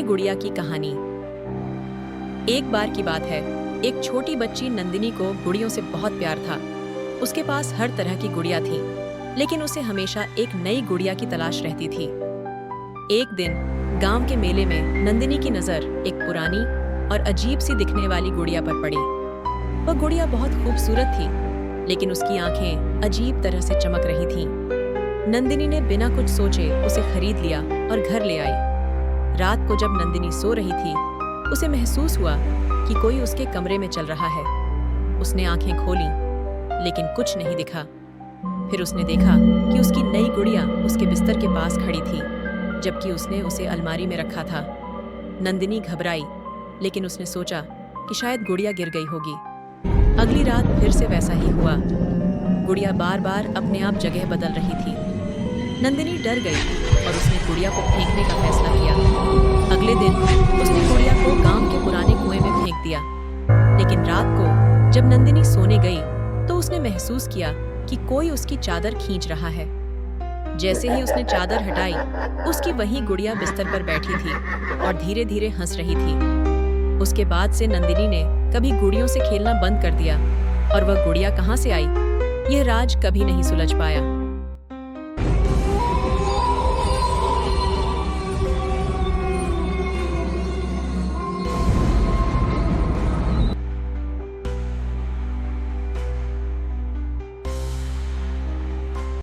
गुड़िया की कहानी। एक बार की बात है, एक छोटी बच्ची नंदिनी को गुड़ियों से बहुत प्यार था। उसके पास हर तरह की गुड़िया थी, लेकिन उसे हमेशा एक नई गुड़िया की तलाश रहती थी। एक दिन गांव के मेले में नंदिनी की नजर एक पुरानी और अजीब सी दिखने वाली गुड़िया पर पड़ी। वह गुड़िया बहुत खूबसूरत थी, लेकिन उसकी आंखें अजीब तरह से चमक रही थीं। नंदिनी ने बिना कुछ सोचे उसे खरीद लिया और घर ले आई। रात को जब नंदिनी सो रही थी, उसे महसूस हुआ कि कोई उसके कमरे में चल रहा है। उसने आंखें खोलीं, लेकिन कुछ नहीं दिखा। फिर उसने देखा कि उसकी नई गुड़िया उसके बिस्तर के पास खड़ी थी, जबकि उसने उसे अलमारी में रखा था। नंदिनी घबराई, लेकिन उसने सोचा कि शायद गुड़िया गिर गई होगी। अगली रात फिर से वैसा ही हुआ। गुड़िया बार बार अपने आप जगह बदल रही थी। नंदिनी डर गई और उसने गुड़िया को फेंकने का फैसला किया। अगले दिन उसने गुड़िया को गांव के पुराने कुएं में फेंक दिया। लेकिन रात को जब नंदिनी सोने गई, तो उसने महसूस किया कि कोई उसकी चादर खींच रहा है। जैसे ही उसने चादर हटाई, उसकी वही गुड़िया बिस्तर पर बैठी थी और धीरे धीरे हंस रही थी। उसके बाद से नंदिनी ने कभी गुड़ियों से खेलना बंद कर दिया और वह गुड़िया कहाँ से आई, यह राज कभी नहीं सुलझ पाया।